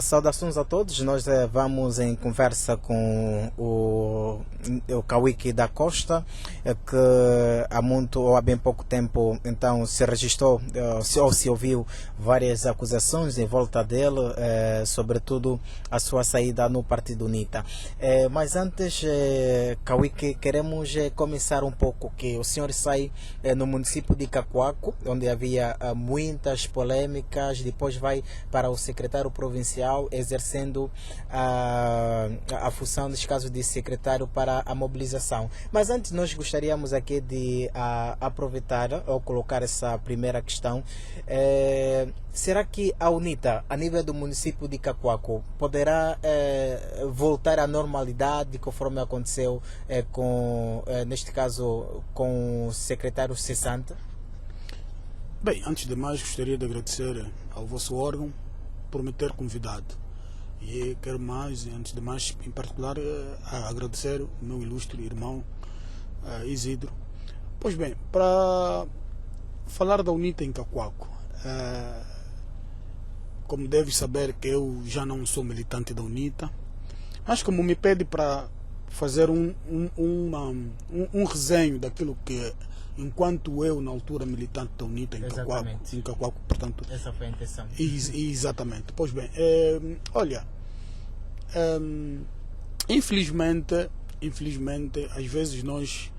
Saudações a todos. Nós vamos em conversa com o Kawiki da Costa, que há muito ou há bem pouco tempo então se registrou ou se ouviu várias acusações em volta dele, sobretudo a sua saída no Partido UNITA. Mas antes, Kawiki, queremos começar um pouco que o senhor sai no município de Cacoaco, onde havia muitas polêmicas, depois vai para o secretário provincial, exercendo a função, neste caso, de secretário para a mobilização. Mas antes, nós gostaríamos aqui de aproveitar ou colocar essa primeira questão. Será que a UNITA, a nível do município de Cacoaco, poderá voltar à normalidade, conforme aconteceu neste caso, com o secretário cessante? Bem, antes de mais, gostaria de agradecer ao vosso órgão por me ter convidado. E quero mais, antes de mais, em particular, agradecer o meu ilustre irmão Isidro. Pois bem, para falar da UNITA em Cacoaco, como deve saber que eu já não sou militante da UNITA, mas como me pede para fazer um resenho daquilo que, enquanto eu, na altura, militante da UNITA em Cacoaco, portanto... Essa foi a intenção. Exatamente. Pois bem, olha, infelizmente, às vezes nós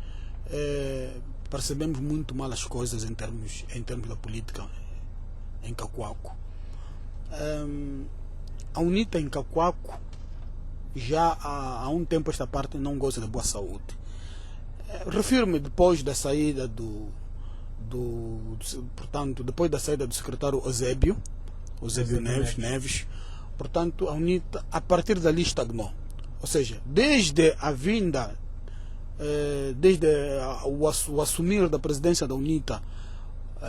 percebemos muito mal as coisas em termos da política em Cacoaco. A UNITA em Cacoaco já há um tempo esta parte não goza de boa saúde. Refiro-me depois da saída portanto, depois da saída do secretário Eusébio Neves, portanto, a UNITA a partir dali estagnou. Ou seja, desde a vinda, o assumir da presidência da UNITA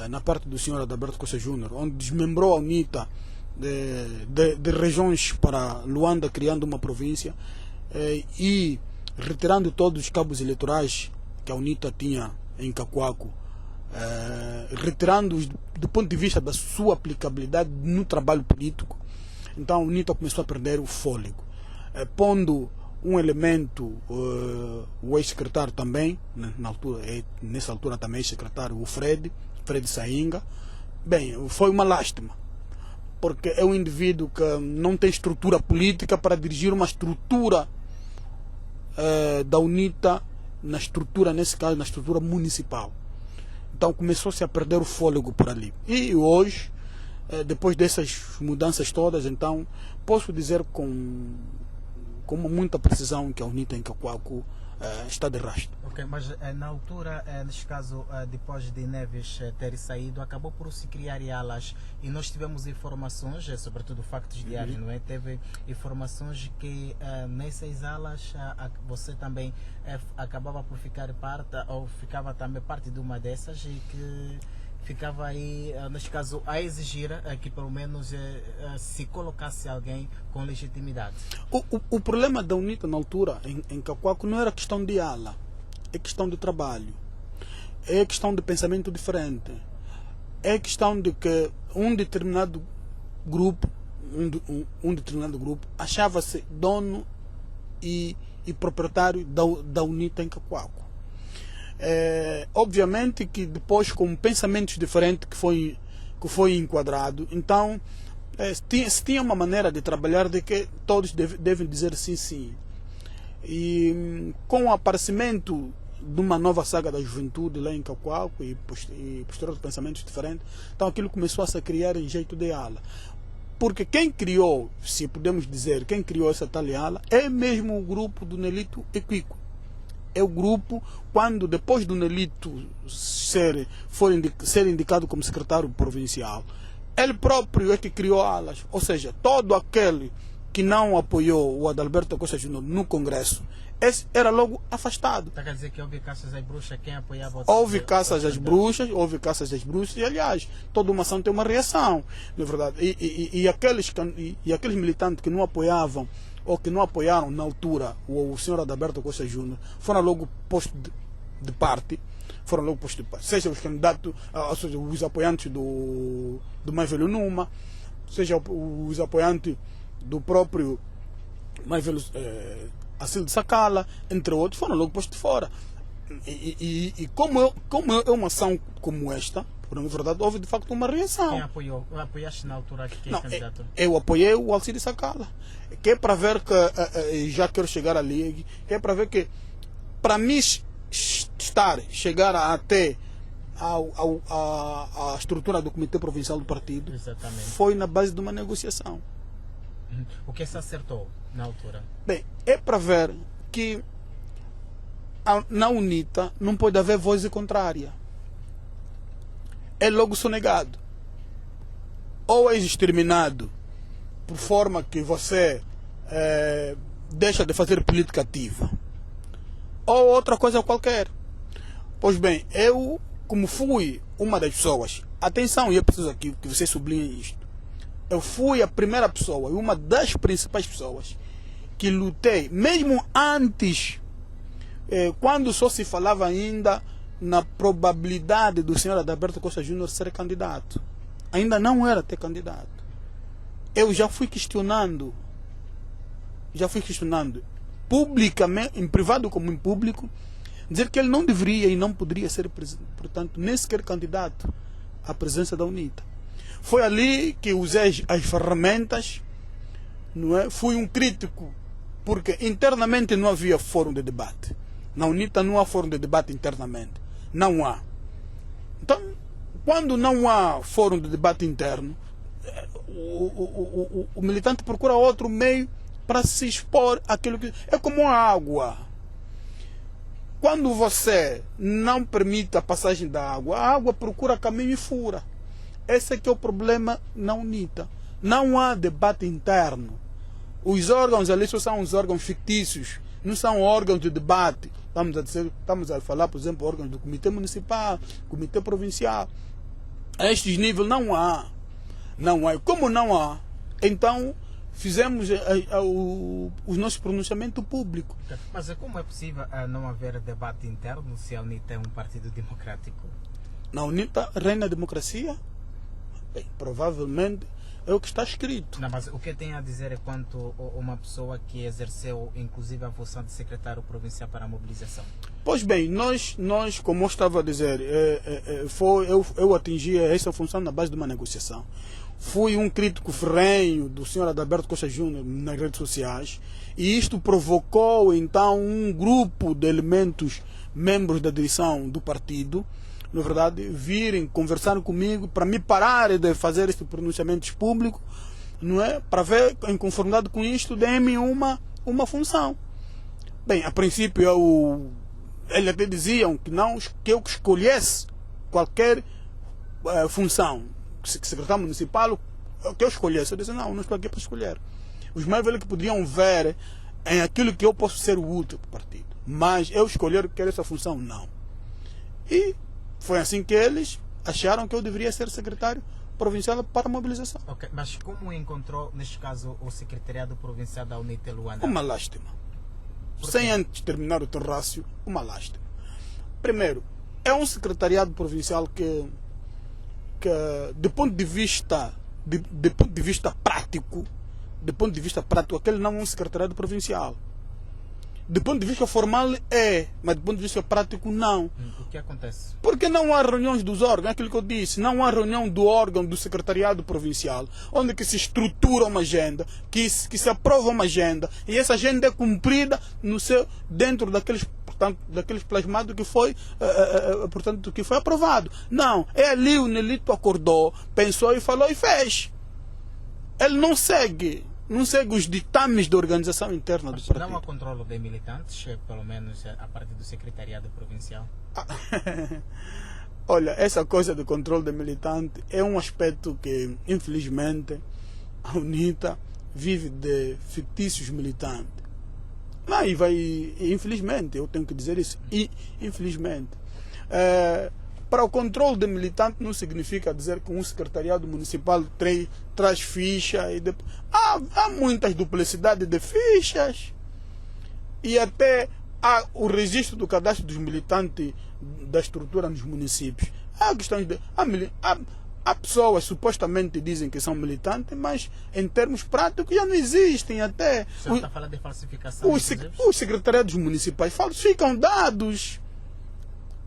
na parte do senhor Adalberto Costa Júnior, onde desmembrou a UNITA de regiões para Luanda, criando uma província, e retirando todos os cabos eleitorais que a UNITA tinha em Cacoaco, retirando-os do ponto de vista da sua aplicabilidade no trabalho político. Então a UNITA começou a perder o fôlego, pondo um elemento, o ex-secretário também, nessa altura também ex-secretário, o Fred Sainga. Bem, foi uma lástima, porque é um indivíduo que não tem estrutura política para dirigir uma estrutura da UNITA, nesse caso, na estrutura municipal. Então começou-se a perder o fôlego por ali. E hoje, depois dessas mudanças todas, então posso dizer com muita precisão que a UNITA em Cacoaco está de rastro. Ok, mas na altura, neste caso, depois de Neves ter saído, acabou por se criar alas, e nós tivemos informações, sobretudo factos diários, não é? Teve informações que nessas alas você também acabava por ficar parte, ou ficava também parte de uma dessas, e que ficava aí, neste caso, a exigir que pelo menos se colocasse alguém com legitimidade. O problema da UNITA na altura, em Cacoaco, não era questão de ala, é questão de trabalho, é questão de pensamento diferente, é questão de que um determinado grupo achava-se dono e proprietário da UNITA em Cacoaco. Obviamente que depois, com pensamentos diferentes que foi enquadrado, então se tinha uma maneira de trabalhar de que todos devem dizer sim. E com o aparecimento de uma nova saga da juventude lá em Cacoaco e posterior pensamentos diferentes, então aquilo começou a se criar em jeito de ala. Porque quem criou, se podemos dizer, quem criou essa tal ala é mesmo o grupo do Nelito Equico. É o grupo, quando depois do Nelito ser indicado como secretário provincial, ele próprio é que criou alas. Ou seja, todo aquele que não apoiou o Adalberto Costa Júnior no Congresso, esse era logo afastado. Está a dizer que houve caças às bruxas, quem apoiava... Houve caças às bruxas, e aliás, toda uma ação tem uma reação, não é verdade? E aqueles militantes que não apoiavam ou que não apoiaram na altura o senhor Adalberto Costa Júnior foram logo postos de parte, seja os candidatos, ou seja, os apoiantes do Mais Velho Numa, seja os apoiantes do próprio mais velho Acílio de Sacala, entre outros, foram logo postos de fora. E como é uma ação como esta, por na verdade, houve de facto uma reação. Quem apoiou? Apoiaste na altura que Não, é candidato? eu apoiei o Alcides Sacala. Que é para ver que, já quero chegar ali, que é para ver que, para mim, chegar até a estrutura do Comitê Provincial do Partido, Exatamente. foi na base de uma negociação. O que se acertou na altura? Bem, é para ver que na UNITA não pode haver voz contrária. É logo sonegado. Ou é exterminado por forma que você deixa de fazer política ativa, ou outra coisa qualquer. Pois bem, eu, como fui uma das pessoas, atenção, e é preciso aqui que você sublinhe isto, eu fui a primeira pessoa e uma das principais pessoas que lutei, mesmo antes, quando só se falava ainda na probabilidade do senhor Adalberto Costa Júnior ser candidato. Ainda não era ter candidato. Eu já fui questionando publicamente, em privado como em público, dizer que ele não deveria e não poderia ser, portanto, nem sequer candidato à presidência da UNITA. Foi ali que usei as ferramentas, não é? Fui um crítico, porque internamente não havia fórum de debate. Na UNITA não há fórum de debate internamente. Não há. Então, quando não há fórum de debate interno, o militante procura outro meio para se expor àquilo que... É como a água. Quando você não permite a passagem da água, a água procura caminho e fura. Esse é que é o problema na UNITA. Não há debate interno. Os órgãos ali só são os órgãos fictícios, não são órgãos de debate. Estamos a falar, por exemplo, órgãos do Comitê Municipal, Comitê Provincial. A estes níveis não há. Não há. Como não há, então fizemos os nossos pronunciamentos públicos. Mas como é possível não haver debate interno se a UNITA é um partido democrático? Na UNITA reina a democracia? Bem, provavelmente é o que está escrito. Não, mas o que tem a dizer é quanto uma pessoa que exerceu inclusive a função de secretário provincial para a mobilização? Pois bem, nós como eu estava a dizer, eu atingi essa função na base de uma negociação. Fui um crítico ferrenho do senhor Adalberto Costa Júnior nas redes sociais, e isto provocou então um grupo de elementos, membros da direção do partido, na verdade, virem conversar comigo para me parar de fazer estes pronunciamentos públicos, não é? Para ver, em conformidade com isto, dê-me uma função. Bem, a princípio eles até diziam que eu escolhesse qualquer função, secretário municipal, que eu escolhesse. Eu disse, não estou aqui para escolher. Os mais velhos que poderiam ver em aquilo que eu posso ser útil para o partido, mas eu escolher que quero essa função, não. E foi assim que eles acharam que eu deveria ser secretário provincial para a mobilização. Ok, mas como encontrou, neste caso, o secretariado provincial da UNITA Luanda? Uma lástima. Sem antes terminar o terrácio, uma lástima. Primeiro, é um secretariado provincial que do ponto de vista prático, aquele não é um secretariado provincial. Do ponto de vista formal mas do ponto de vista prático não. O que acontece? Porque não há reuniões dos órgãos, é aquilo que eu disse, não há reunião do órgão do secretariado provincial, onde que se estrutura uma agenda, que se aprova uma agenda, e essa agenda é cumprida dentro daqueles plasmados que foi, portanto, que foi aprovado. Não, é ali o Nelito acordou, pensou e falou e fez. Ele não segue os ditames da organização interna do partido. Não há controle de militantes, pelo menos a partir do secretariado provincial? Olha, essa coisa de controle de militante é um aspecto que, infelizmente, a UNITA vive de fictícios militantes. Infelizmente, eu tenho que dizer isso, infelizmente. Para o controle de militante não significa dizer que um secretariado municipal traz ficha e depois... Há muitas duplicidades de fichas, e até há o registro do cadastro dos militantes da estrutura nos municípios. Há questões de... há pessoas supostamente dizem que são militantes, mas em termos práticos já não existem até. O senhor está falando de falsificação? Os secretariados municipais falsificam dados.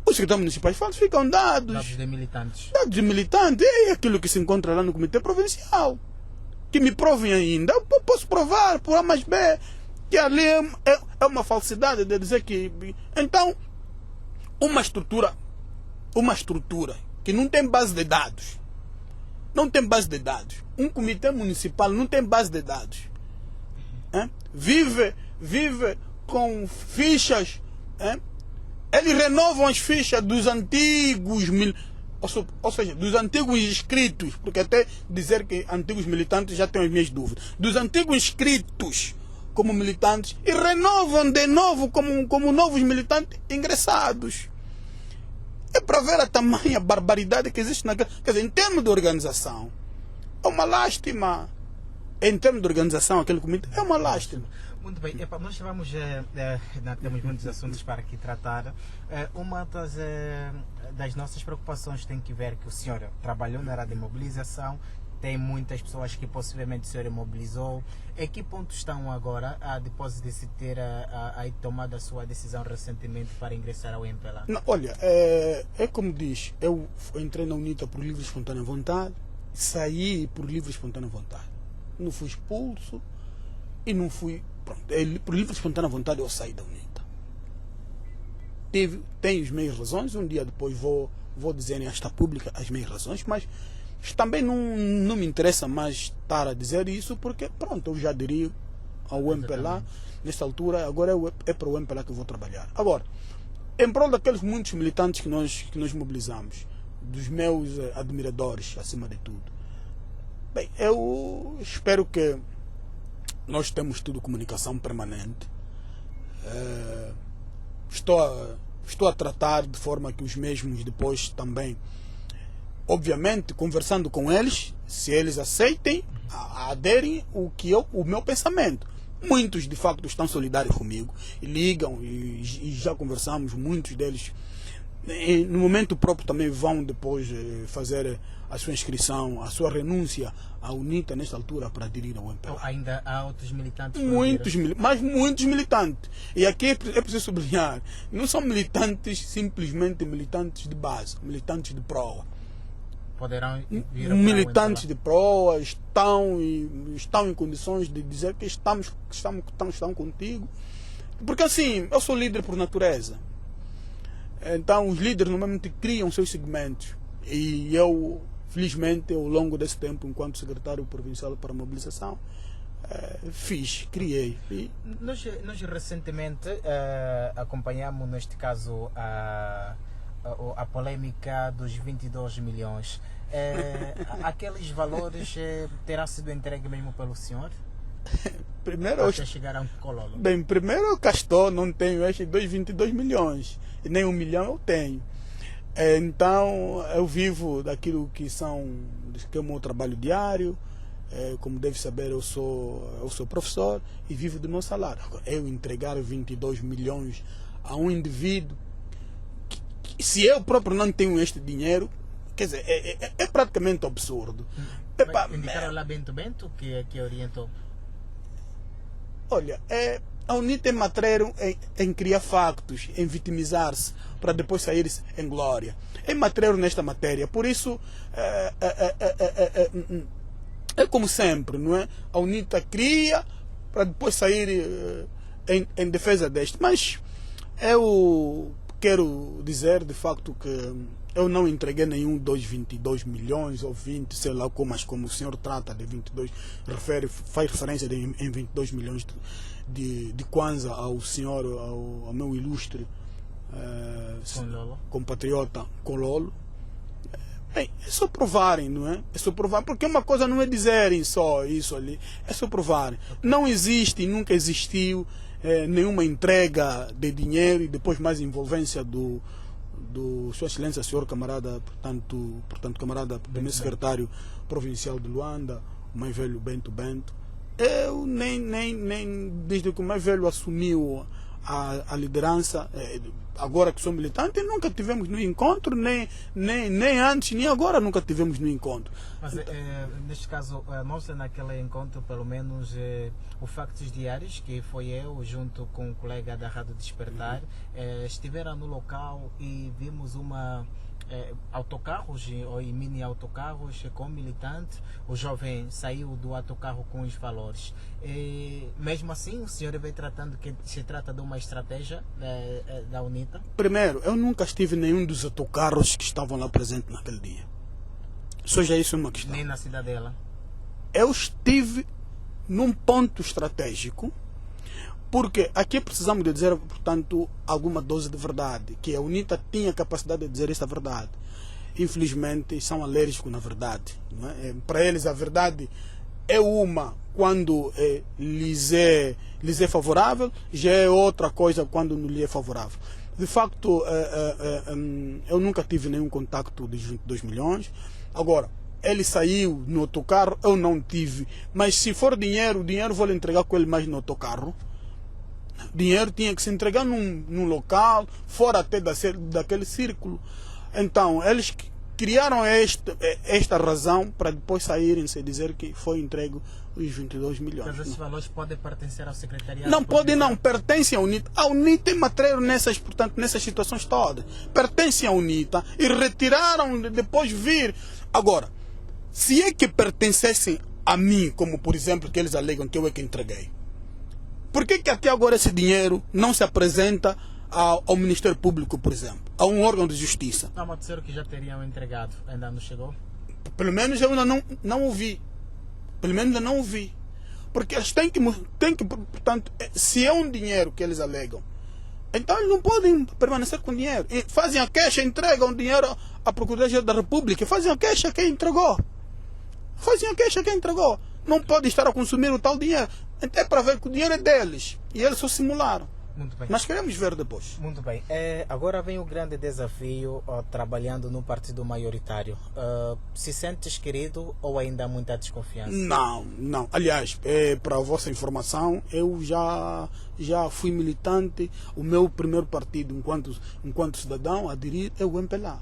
Os secretários municipais falsificam dados. Dados de militantes. Dados de militantes. É aquilo que se encontra lá no Comitê Provincial. Que me provem ainda. Eu posso provar por A mais B que ali é uma falsidade de dizer que... Então, uma estrutura que não tem base de dados. Não tem base de dados. Um comitê municipal não tem base de dados. Vive com fichas. Eles renovam as fichas dos antigos, ou seja, dos antigos inscritos, porque até dizer que antigos militantes já tenho as minhas dúvidas. Dos antigos inscritos como militantes e renovam de novo como novos militantes ingressados. É para ver a tamanha barbaridade que existe naquela. Quer dizer, em termos de organização, é uma lástima. Em termos de organização, aquele comitê é uma lástima. Muito bem, nós vamos, temos muitos assuntos para aqui tratar. Uma das nossas preocupações tem que ver que o senhor trabalhou na área de mobilização, tem muitas pessoas que possivelmente o senhor mobilizou. Em que ponto estão agora, depois de se ter tomado a sua decisão recentemente para ingressar ao MPLA? Não, olha, é como diz, eu entrei na UNITA por livre e espontânea vontade, saí por livre e espontânea vontade. Não fui expulso e não fui... Pronto, por livre e espontânea vontade eu saí da UNITA. Tenho as minhas razões, um dia depois vou dizer em esta pública as minhas razões, mas também não me interessa mais estar a dizer isso, porque pronto, eu já aderi ao MPLA nesta altura, agora é para o MPLA que eu vou trabalhar. Agora, em prol daqueles muitos militantes que nós mobilizamos, dos meus admiradores, acima de tudo, bem, eu espero que nós temos tido comunicação permanente. Estou a tratar de forma que os mesmos depois também, obviamente, conversando com eles, se eles aceitem, aderem o meu pensamento. Muitos, de facto, estão solidários comigo e ligam e já conversamos, muitos deles. No momento próprio também vão depois fazer a sua inscrição, a sua renúncia à UNITA nesta altura para aderir ao MPLA. Então, ainda há outros militantes? Mas muitos militantes. E aqui é preciso sublinhar, não são militantes simplesmente militantes de base, militantes de proa. Poderão vir militantes de proa estão em condições de dizer que estão contigo. Porque assim, eu sou líder por natureza. Então os líderes normalmente criam seus segmentos. E eu, felizmente, ao longo desse tempo, enquanto secretário provincial para a mobilização, criei. E... Nós recentemente acompanhamos, neste caso, a polêmica dos 22 milhões. Aqueles valores terão sido entregues mesmo pelo senhor? Primeiro, até chegar a um cololo. Bem, primeiro eu Castor não tenho estes 22 milhões. E nem 1 milhão eu tenho. Então eu vivo daquilo que é o meu trabalho diário. Como deve saber, eu sou professor e vivo do meu salário. Eu entregar 22 milhões a um indivíduo, se eu próprio não tenho este dinheiro, quer dizer, é praticamente absurdo. Indicaram lá Bento que orientou? Olha, a UNITA é matreiro em criar factos, em vitimizar-se, para depois sair em glória. É matreiro nesta matéria. Por isso, é como sempre, não é? A UNITA cria para depois sair em defesa deste. Mas eu quero dizer, de facto, que eu não entreguei nenhum dos 22 milhões ou 20, sei lá como o senhor trata de 22, faz referência em 22 milhões de kwanza ao senhor, ao meu ilustre compatriota Cololo. Bem, é só provarem, não é? É só provar, porque uma coisa não é dizerem só isso ali, é só provarem. Não existe, nunca existiu nenhuma entrega de dinheiro e depois mais envolvência do Sua Excelência, senhor camarada, portanto camarada primeiro secretário provincial de Luanda, o mais velho Bento. Eu nem desde que o mais velho assumiu a liderança, agora que sou militante, nunca tivemos no encontro, nem antes, nem agora nunca tivemos no encontro. Mas neste caso, nós naquele encontro, pelo menos o Factos Diários, que foi eu junto com um colega da Rádio Despertar, estiveram no local e vimos autocarros e mini autocarros com militante. O jovem saiu do autocarro com os valores. Mesmo assim, o senhor vem tratando que se trata de uma estratégia da UNITA? Primeiro, eu nunca estive em nenhum dos autocarros que estavam lá presentes naquele dia. Só já isso é uma questão. Nem na Cidadela? Eu estive num ponto estratégico, porque aqui precisamos de dizer, portanto, alguma dose de verdade, que a UNITA tinha capacidade de dizer esta verdade. Infelizmente, são alérgicos na verdade. Não é? Para eles, a verdade é uma quando lhes é favorável, já é outra coisa quando não lhe é favorável. De facto, eu nunca tive nenhum contacto dos 22 milhões. Agora, ele saiu no autocarro, eu não tive. Mas se for dinheiro, o dinheiro vou lhe entregar com ele mais no autocarro. Dinheiro tinha que se entregar num local, fora até daquele círculo. Então, eles criaram esta razão para depois saírem sem dizer que foi entregue os 22 milhões. Mas esses valores podem pertencer ao secretariado? Não podem, não. Pertencem à UNITA. A UNITA é matreiro nessas situações todas. Pertencem à UNITA e retiraram depois vir. Agora, se é que pertencessem a mim, como por exemplo que eles alegam que eu é que entreguei, por que até agora esse dinheiro não se apresenta ao Ministério Público, por exemplo, a um órgão de justiça? Não, mas disseram que já teriam entregado, ainda não chegou? Pelo menos eu ainda não ouvi. Pelo menos ainda não ouvi. Porque eles têm que, portanto, se é um dinheiro que eles alegam, então eles não podem permanecer com dinheiro. E fazem a queixa, entregam o dinheiro à Procuradoria da República, fazem a queixa quem entregou. Fazem a queixa quem entregou. Não pode estar a consumir o tal dinheiro. É para ver que o dinheiro é deles. E eles só simularam. Muito bem. Mas queremos ver depois. Muito bem. Agora vem o grande desafio trabalhando no partido maioritário. Se sentes querido ou ainda há muita desconfiança? Não. Aliás, para a vossa informação, eu já fui militante. O meu primeiro partido, enquanto cidadão, a aderir é o MPLA.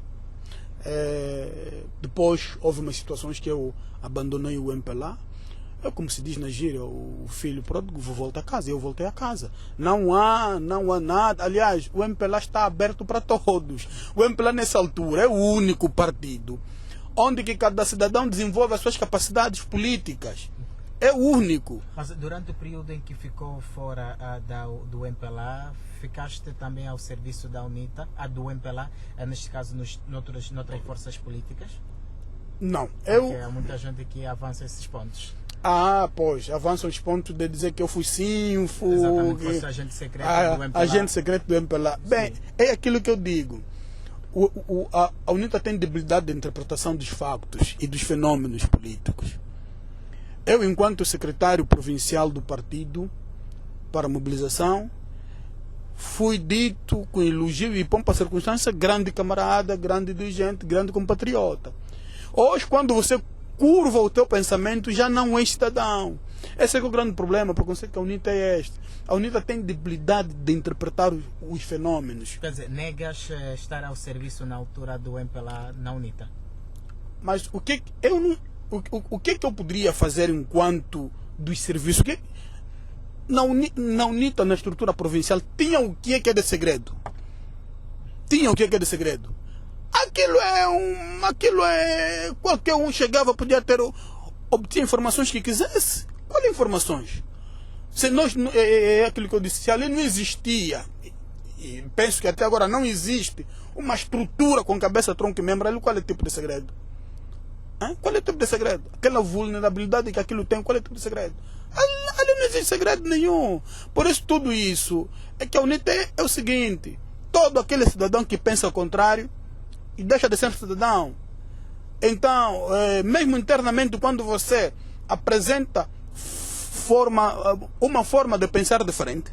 Depois houve umas situações que eu abandonei o MPLA. Como se diz na gíria, o filho pródigo volta a casa. Eu voltei a casa. Não há nada. Aliás, o MPLA está aberto para todos. O MPLA nessa altura é o único partido onde que cada cidadão desenvolve as suas capacidades políticas. É o único. Mas durante o período em que ficou fora do MPLA, ficaste também ao serviço da UNITA, do MPLA, neste caso noutras forças políticas? Não. Porque há muita gente que avança esses pontos. Pois, avançam os pontos de dizer que eu fui sínfo. Exatamente, fosse agente secreto do MPLA. Agente secreto do MPLA. Bem, é aquilo que eu digo. A UNITA tem debilidade de interpretação dos factos e dos fenômenos políticos. Eu, enquanto secretário provincial do partido para a mobilização, fui dito com elogio e pompa circunstância, grande camarada, grande dirigente, grande compatriota. Hoje, quando você curva o teu pensamento, já não é cidadão. Esse é o grande problema, porque eu sei que a UNITA é este. A UNITA tem debilidade de interpretar os fenômenos. Quer dizer, negas estar ao serviço na altura do MPLA na UNITA? Mas o que eu poderia fazer enquanto dos serviços? Na UNITA, na estrutura provincial, tinha o que é de segredo. Tinha o que é de segredo. Aquilo é qualquer um chegava, podia obter informações que quisesse. Qual informações? Se nós, é aquilo que eu disse, se ali não existia, e penso que até agora não existe, uma estrutura com cabeça, tronco e membro, ali qual é o tipo de segredo? Qual é o tipo de segredo? Aquela vulnerabilidade que aquilo tem, qual é o tipo de segredo? Ali não existe segredo nenhum. Por isso tudo isso é que a UNITA é o seguinte: todo aquele cidadão que pensa ao contrário e deixa de ser cidadão. Então, mesmo internamente, quando você apresenta uma forma de pensar diferente,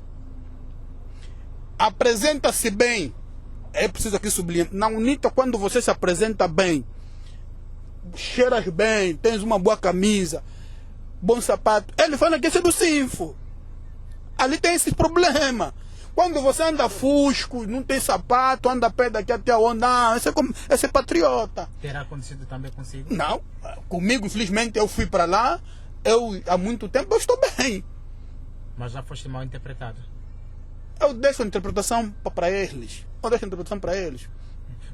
apresenta-se bem, é preciso aqui sublinhar, na UNITA, quando você se apresenta bem, cheiras bem, tens uma boa camisa, bom sapato, ele fala que esse é do Sinfo. Ali tem esse problema. Quando você anda fusco, não tem sapato, anda a pé daqui até onde, esse é patriota. Terá acontecido também consigo? Não, comigo, infelizmente, eu fui para lá, há muito tempo eu estou bem. Mas já foste mal interpretado? Eu deixo a interpretação para eles.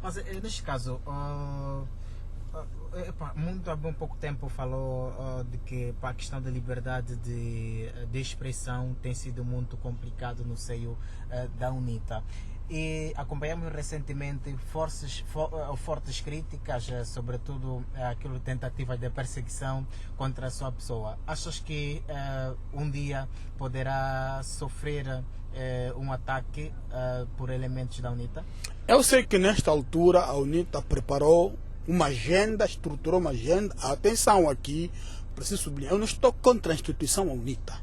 Mas neste caso, muito há bem pouco tempo falou de que a questão da liberdade de expressão tem sido muito complicado no seio da UNITA. E acompanhamos recentemente fortes críticas, sobretudo aquilo tentativas de perseguição contra a sua pessoa. Achas que um dia poderá sofrer um ataque por elementos da UNITA? Eu sei que nesta altura a UNITA preparou uma agenda, estruturou uma agenda. Atenção aqui, preciso sublinhar, eu não estou contra a instituição UNITA.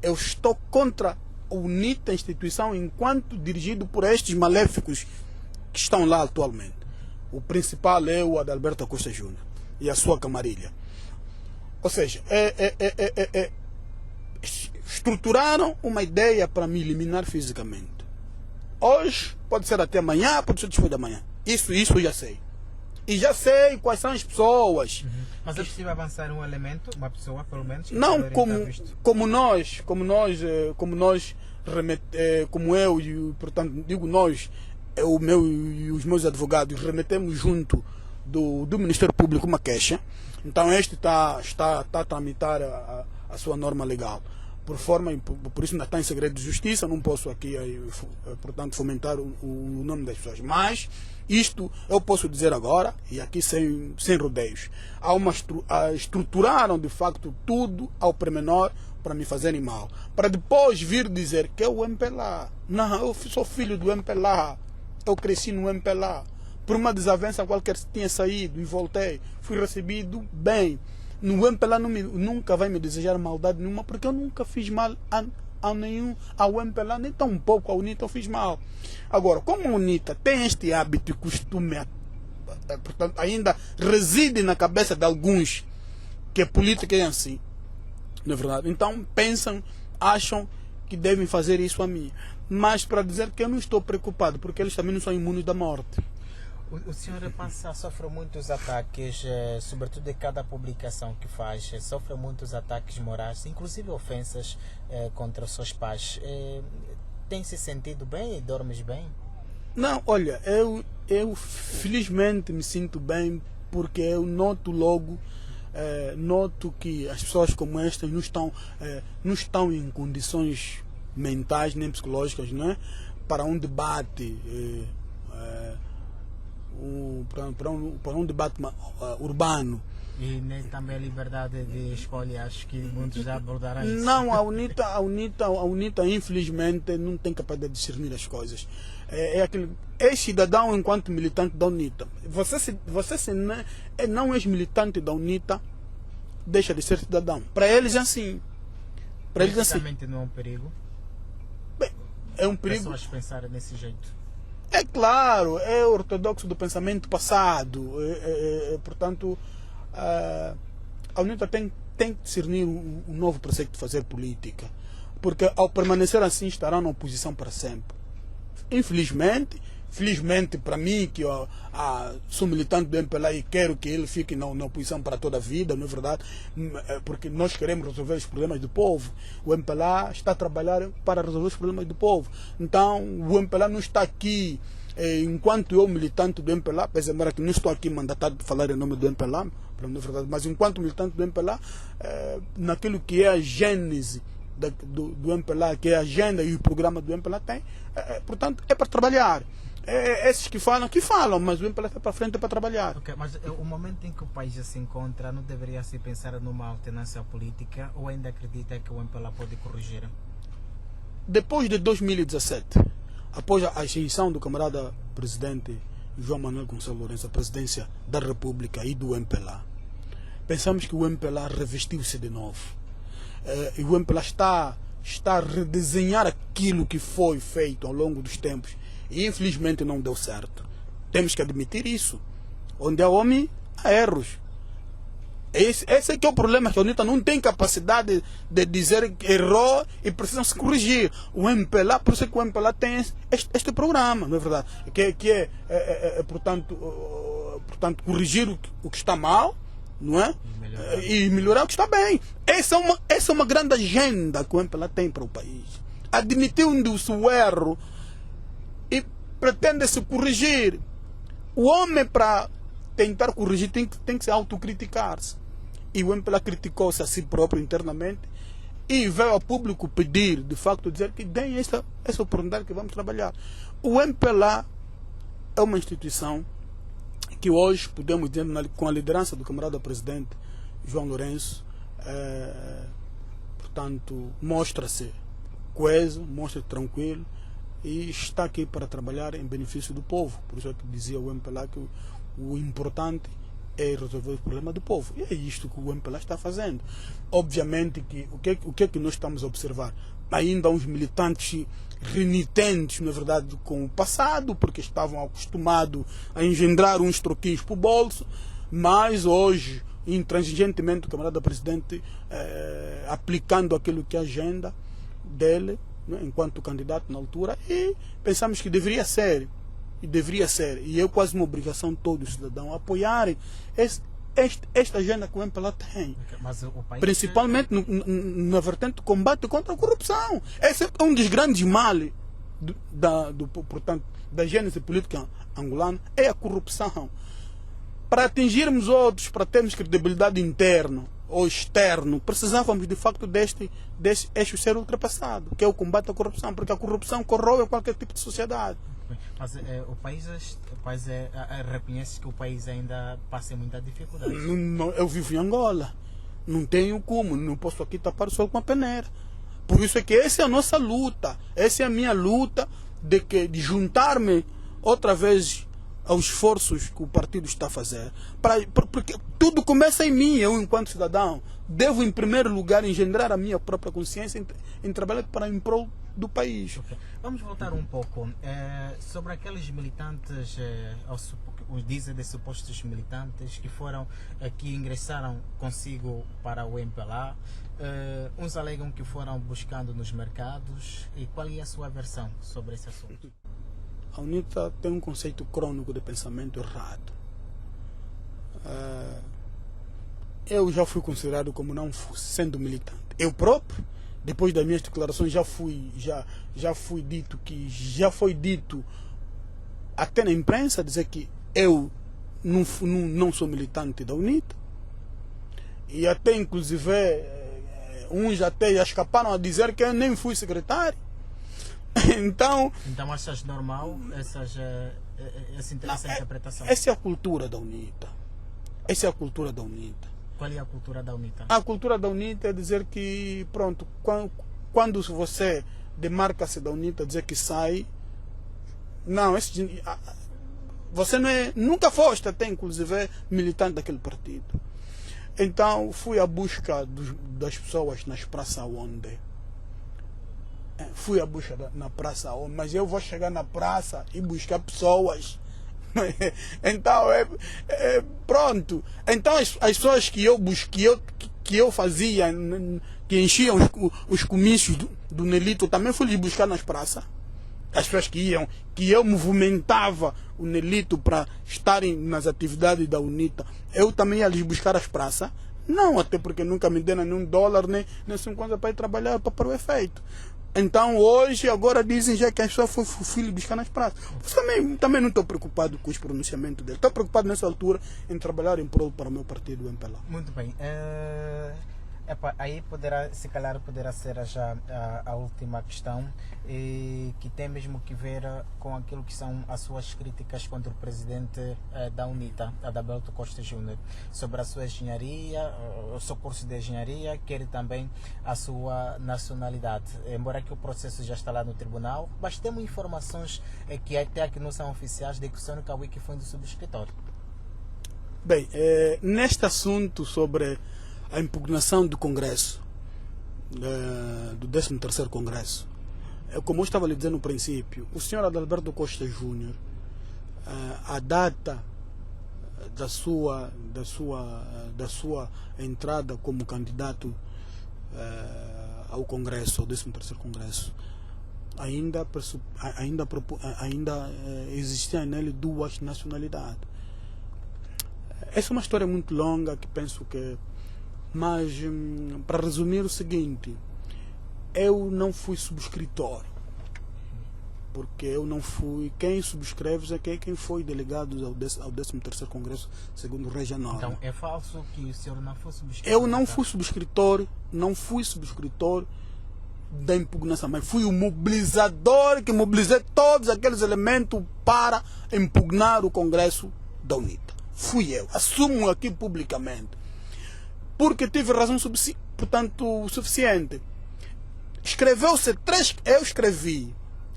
Eu estou contra a UNITA, a instituição, enquanto dirigido por estes maléficos que estão lá atualmente. O principal é o Adalberto Costa Júnior e a sua camarilha. Ou seja, estruturaram uma ideia para me eliminar fisicamente. Hoje, pode ser até amanhã, pode ser depois de amanhã. Isso eu já sei. E já sei quais são as pessoas. Mas é possível avançar um elemento, uma pessoa, pelo menos? Não, como eu, e portanto, digo nós, o meu e os meus advogados, remetemos junto do Ministério Público uma queixa. Então, este está a tramitar a sua norma legal. Por isso ainda está em segredo de justiça, não posso aqui, portanto, fomentar o nome das pessoas. Mas isto eu posso dizer agora, e aqui sem rodeios. Estruturaram de facto tudo ao pormenor para me fazerem mal. Para depois vir dizer que é o MPLA. Não, eu sou filho do MPLA. Eu cresci no MPLA. Por uma desavença qualquer tinha saído e voltei. Fui recebido bem. No MPLA nunca vai me desejar maldade nenhuma, porque eu nunca fiz mal ao MPLA, nem tão pouco a UNITA eu fiz mal. Agora, como a UNITA tem este hábito e costume, portanto, ainda reside na cabeça de alguns que a política é assim, não é verdade? Então acham que devem fazer isso a mim. Mas para dizer que eu não estou preocupado, porque eles também não são imunes da morte. O senhor sofre muitos ataques, sobretudo de cada publicação que faz, sofre muitos ataques morais, inclusive ofensas contra os seus pais. Tem se sentido bem e dormes bem? Não, olha, eu felizmente me sinto bem, porque eu noto logo, noto que as pessoas como estas não estão em condições mentais nem psicológicas, não é? Para um debate para um debate urbano. E nem também a liberdade de escolha, acho que muitos já abordaram isso. Não, a UNITA infelizmente não tem capacidade de discernir as coisas. É cidadão enquanto militante da UNITA. Você não é militante da UNITA, deixa de ser cidadão. Para eles é assim. Para eles é assim. Não é um perigo? Bem, é um perigo. Pessoas pensarem desse jeito. É claro, é ortodoxo do pensamento passado. Portanto, a UNITA tem que discernir um novo preceito de fazer política. Porque ao permanecer assim estará na oposição para sempre. Felizmente para mim, que sou militante do MPLA e quero que ele fique na oposição para toda a vida, não é verdade? Porque nós queremos resolver os problemas do povo. O MPLA está a trabalhar para resolver os problemas do povo. Então, o MPLA não está aqui, enquanto eu, militante do MPLA, apesar de que não estou aqui mandatado para falar em nome do MPLA, não é verdade? Mas enquanto militante do MPLA, naquilo que é a gênese do MPLA, que é a agenda e o programa do MPLA tem, portanto, é para trabalhar. Esses que falam, mas o MPLA está para frente, é para trabalhar. Ok, mas o momento em que o país já se encontra, não deveria se pensar numa alternância política, ou ainda acredita que o MPLA pode corrigir? Depois de 2017, após a ascensão do camarada presidente João Manuel Gonçalves Lourenço à presidência da República e do MPLA, pensamos que o MPLA revestiu-se de novo. E o MPLA está a redesenhar aquilo que foi feito ao longo dos tempos. E infelizmente não deu certo. Temos que admitir isso. Onde há homem, há erros. Esse é que é o problema, que a UNITA não tem capacidade de dizer que errou e precisam se corrigir. O MPLA, por isso é que o MPLA tem este programa, não é verdade? Portanto, corrigir o que está mal, não é? E melhorar o que está bem. Essa é uma grande agenda que o MPLA tem para o país. Admitindo-se o erro e pretende-se corrigir. O homem, para tentar corrigir, tem que se autocriticar-se. E o MPLA criticou-se a si próprio internamente e veio ao público pedir, de facto, dizer que deem essa oportunidade que vamos trabalhar. O MPLA é uma instituição que hoje, podemos dizer, com a liderança do camarada presidente João Lourenço, portanto, mostra-se coeso, mostra-se tranquilo e está aqui para trabalhar em benefício do povo. Por isso é que dizia o MPLA que o importante é resolver o problema do povo. E é isto que o MPLA está fazendo. Obviamente que o que é que nós estamos a observar? Ainda há uns militantes renitentes, na verdade, com o passado, porque estavam acostumados a engendrar uns troquinhos para o bolso, mas hoje, intransigentemente, o camarada presidente aplicando aquilo que é a agenda dele, né, enquanto candidato na altura, e pensamos que deveria ser, e é quase uma obrigação de todo cidadão apoiarem esta agenda que o MPLA tem. Mas o país principalmente na vertente do combate contra a corrupção. Esse é um dos grandes males portanto, da gênese política angolana, é a corrupção. Para atingirmos outros, para termos credibilidade interna ou externo, precisávamos de facto deste eixo ser ultrapassado, que é o combate à corrupção, porque a corrupção corrói qualquer tipo de sociedade. Mas o país reconhece que o país ainda passa muita dificuldade. Eu vivo em Angola, não tenho como, não posso aqui tapar o sol com a peneira. Por isso é que essa é a nossa luta, essa é a minha luta de juntar-me outra vez aos esforços que o partido está a fazer. Porque tudo começa em mim, eu enquanto cidadão. Devo em primeiro lugar engendrar a minha própria consciência em trabalhar para em prol do país. Okay. Vamos voltar um pouco sobre aqueles militantes, os dizem de supostos militantes que ingressaram consigo para o MPLA. Uns alegam que foram buscando nos mercados. E qual é a sua versão sobre esse assunto? A UNITA tem um conceito crônico de pensamento errado. Eu já fui considerado como não sendo militante. Eu próprio, depois das minhas declarações, já foi dito até na imprensa dizer que eu não sou militante da UNITA. E até inclusive uns até já escaparam a dizer que eu nem fui secretário. Então achas normal essa interpretação? Essa é a cultura da UNITA. Essa é a cultura da UNITA. Qual é a cultura da UNITA? A cultura da UNITA é dizer que, pronto, quando você demarca-se da UNITA, dizer que sai, não, você nunca foste até inclusive militante daquele partido. Então fui à busca das pessoas nas praças onde na praça, mas eu vou chegar na praça e buscar pessoas. Então, pronto. Então, as pessoas que eu fazia, que enchiam os comícios do Nelito, também fui lhe buscar nas praças. As pessoas que eu movimentava o Nelito para estarem nas atividades da UNITA, eu também ia lhes buscar as praças. Não, até porque nunca me deram nenhum dólar, nem 50 para ir trabalhar para o efeito. Então hoje, agora dizem já que as pessoas foram buscar nas praças. Também não estou preocupado com os pronunciamentos dele. Estou preocupado nessa altura em trabalhar em prol para o meu partido, o MPLA. Muito bem. Aí se calhar poderá ser já a última questão, que tem mesmo que ver com aquilo que são as suas críticas contra o presidente da UNITA, Adalberto Costa Júnior, sobre a sua engenharia, o seu curso de engenharia, quer também a sua nacionalidade. Embora que o processo já está lá no tribunal, mas temos informações que até aqui não são oficiais de que o Sr. Kawiki foi do subscritório. Bem, neste assunto sobre a impugnação do Congresso, do 13º Congresso, como eu estava lhe dizendo no princípio, o senhor Adalberto Costa Júnior, a data da sua entrada como candidato ao Congresso, ao 13º Congresso, ainda existiam nele duas nacionalidades. Essa é uma história muito longa que penso que... Mas, para resumir o seguinte, eu não fui subscritor, porque eu não fui... Quem subscreve é quem foi delegado ao 13º Congresso, segundo o Regia Nova. Então é falso que o senhor não foi subscritor? Eu não fui subscritor, da impugnação, mas fui o mobilizador que mobilizei todos aqueles elementos para impugnar o Congresso da UNITA. Fui eu, assumo aqui publicamente, porque tive razão suficiente. Escreveu-se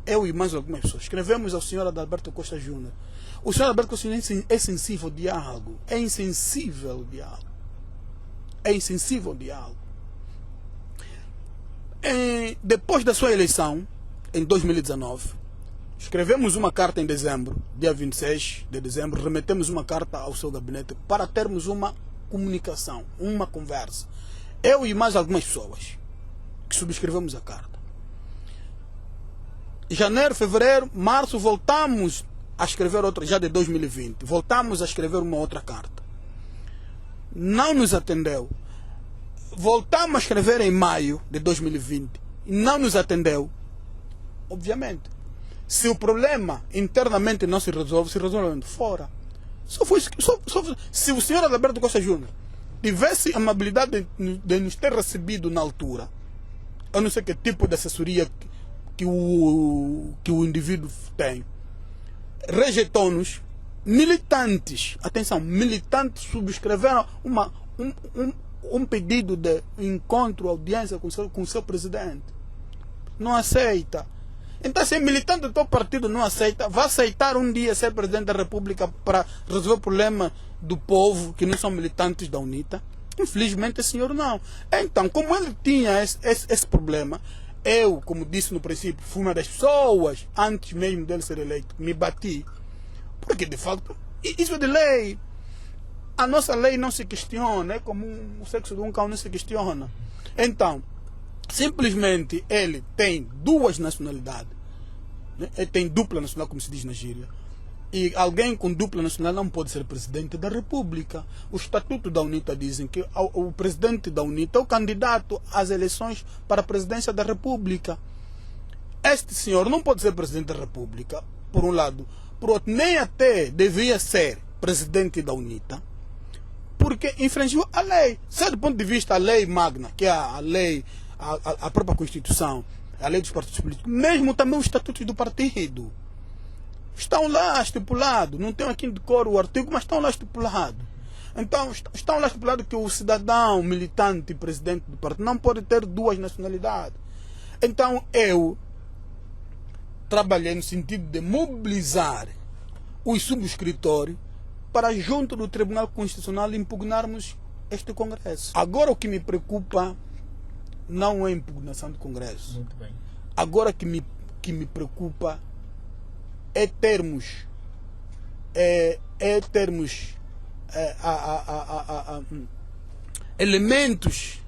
eu e mais algumas pessoas, escrevemos ao senhor Adalberto Costa Júnior. O senhor Adalberto Costa Júnior é sensível ao diálogo, é insensível ao diálogo. Depois da sua eleição, em 2019, escrevemos uma carta em dezembro, dia 26 de dezembro, remetemos uma carta ao seu gabinete para termos uma comunicação, uma conversa. Eu e mais algumas pessoas que subscrevemos a carta. Janeiro, fevereiro, março, voltamos a escrever outra, já de 2020, voltamos a escrever uma outra carta. Não nos atendeu. Voltamos a escrever em maio de 2020 e não nos atendeu. Obviamente, se o problema internamente não se resolve fora. Se o senhor Adalberto Costa Júnior tivesse a amabilidade de nos ter recebido na altura, eu não sei que tipo de assessoria que o indivíduo tem, rejeitou-nos. Militantes, atenção, militantes subscreveram um pedido de encontro, audiência com o seu presidente. Não aceita. Então, se é militante do teu partido não aceita, vai aceitar um dia ser presidente da República para resolver o problema do povo que não são militantes da UNITA? Infelizmente, esse senhor não. Então, como ele tinha esse problema, eu, como disse no princípio, fui uma das pessoas, antes mesmo dele ser eleito, me bati. Porque, de facto, isso é de lei. A nossa lei não se questiona, é como o sexo de um cão não se questiona. Então, simplesmente ele tem duas nacionalidades, né? Ele tem dupla nacionalidade, como se diz na gíria. E alguém com dupla nacionalidade não pode ser presidente da República. O Estatuto da UNITA dizem que o presidente da UNITA é o candidato às eleições para a presidência da República. Este senhor não pode ser presidente da República, por um lado. Por outro, nem até devia ser presidente da UNITA, porque infringiu a lei. Se do ponto de vista a lei magna, que é a lei, a própria Constituição, a lei dos partidos políticos, mesmo também os estatutos do partido, estão lá estipulados. Não tenho aqui de cor o artigo, mas estão lá estipulados. Então, estão lá estipulados que o cidadão, militante e presidente do partido não pode ter duas nacionalidades. Então, eu trabalhei no sentido de mobilizar os subscritores para, junto do Tribunal Constitucional, impugnarmos este Congresso. Agora, o que me preocupa não é a impugnação do Congresso. Muito bem. Agora, o que me preocupa é termos elementos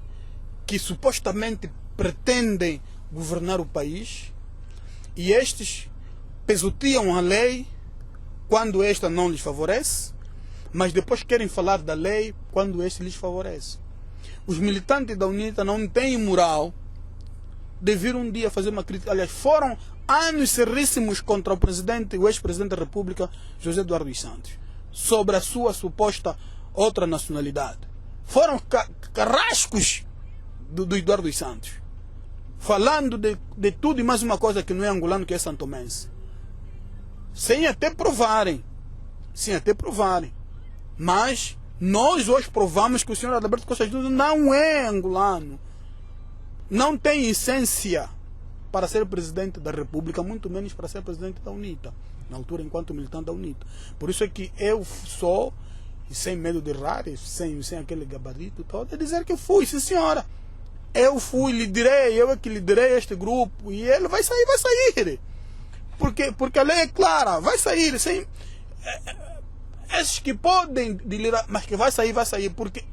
que supostamente pretendem governar o país, e estes pisoteam a lei quando esta não lhes favorece, mas depois querem falar da lei quando este lhes favorece. Os militantes da UNITA não têm moral de vir um dia fazer uma crítica. Aliás, foram anos seríssimos contra o presidente, o ex-presidente da República, José Eduardo dos Santos, sobre a sua suposta outra nacionalidade. Foram carrascos do Eduardo dos Santos, falando de tudo e mais uma coisa que não é angolano, que é santomense. Sem até provarem. Mas nós hoje provamos que o senhor Adalberto Costa Júnior não é angolano. Não tem essência para ser presidente da República, muito menos para ser presidente da UNITA, na altura enquanto militante da UNITA. Por isso é que eu sou, sem medo de errar, sem aquele gabarito todo, é dizer que fui, sim senhora. Eu é que liderei este grupo, e ele vai sair. Porque a lei é clara, vai sair. Esses que podem delirar, mas que vai sair, porque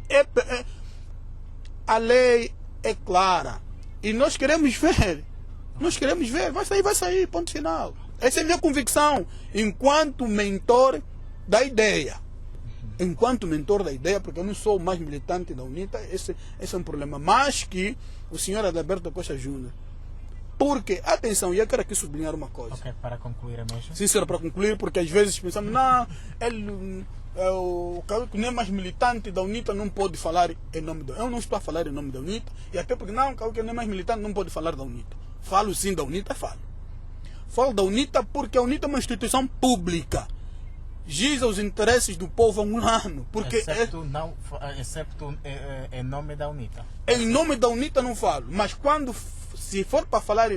a lei é clara. E nós queremos ver. Vai sair, ponto final. Essa é a minha convicção, enquanto mentor da ideia. Porque eu não sou mais militante da UNITA, esse é um problema. Mas que o senhor Adalberto Costa Júnior, porque, atenção, e eu quero aqui sublinhar uma coisa. Ok, para concluir mesmo. Sim, senhor, para concluir, porque às vezes pensamos, não, ele, o Cauíque não é mais militante da UNITA, não pode falar em nome da UNITA. Eu não estou a falar em nome da UNITA, e até porque, não, o Cauíque não é mais militante, não pode falar da UNITA. Falo sim da UNITA, falo. Falo da UNITA porque a UNITA é uma instituição pública. Giz aos interesses do povo há um ano. Porque excepto em nome da UNITA. Em nome da UNITA não falo, mas se for para falar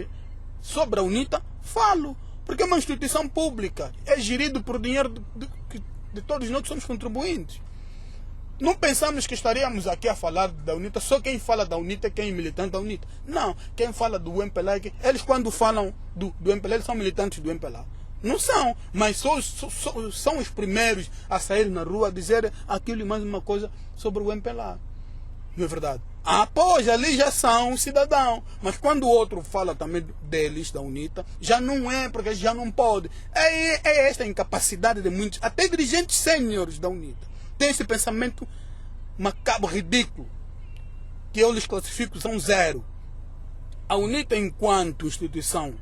sobre a UNITA, falo. Porque é uma instituição pública, é gerido por dinheiro de todos nós que somos contribuintes. Não pensamos que estaríamos aqui a falar da UNITA, só quem fala da UNITA é quem é militante da UNITA. Não, quem fala do MPLA, eles quando falam do MPLA, eles são militantes do MPLA. Não são, mas são os primeiros a sair na rua a dizer aquilo e mais uma coisa sobre o MPLA. Não é verdade? Pois, ali já são cidadãos. Mas quando o outro fala também deles, da UNITA, já não é, porque já não pode. É esta incapacidade de muitos, até dirigentes sêniores da UNITA. Tem esse pensamento macabro, ridículo, que eu lhes classifico, são zero. A UNITA, enquanto instituição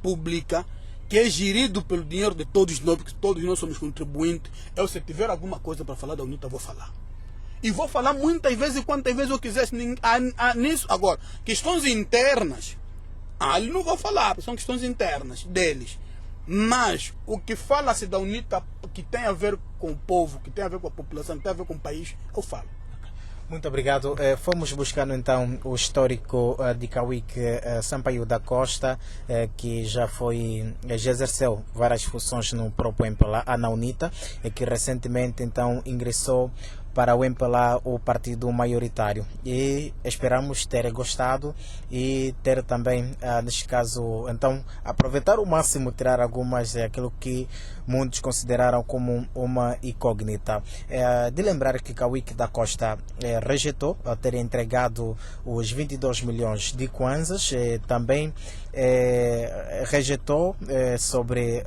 pública, que é gerido pelo dinheiro de todos nós, porque todos nós somos contribuintes, se tiver alguma coisa para falar da UNITA, eu vou falar. E vou falar muitas vezes e quantas vezes eu quiser nisso. Agora, questões internas, ali não vou falar, são questões internas deles. Mas o que fala-se da UNITA, que tem a ver com o povo, que tem a ver com a população, que tem a ver com o país, eu falo. Muito obrigado. Fomos buscando então o histórico de Cauíque Sampaio da Costa, que já exerceu várias funções no próprio MPLA, na UNITA, e que recentemente então ingressou para o MPLA, o partido maioritário. E esperamos ter gostado e ter também, neste caso, então, aproveitar o máximo, tirar algumas, aquilo que muitos consideraram como uma incógnita. De lembrar que Cauíque da Costa rejeitou ter entregado os 22 milhões de kwanzas, também rejeitou sobre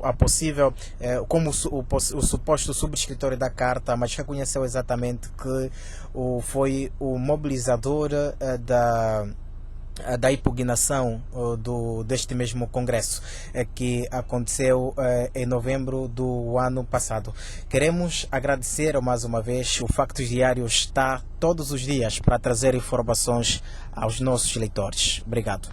a possível, como o suposto subscritor da carta, mas reconheceu exatamente que foi o mobilizador da impugnação deste mesmo congresso que aconteceu em novembro do ano passado. Queremos agradecer mais uma vez. O Factos Diários está todos os dias para trazer informações aos nossos leitores. Obrigado.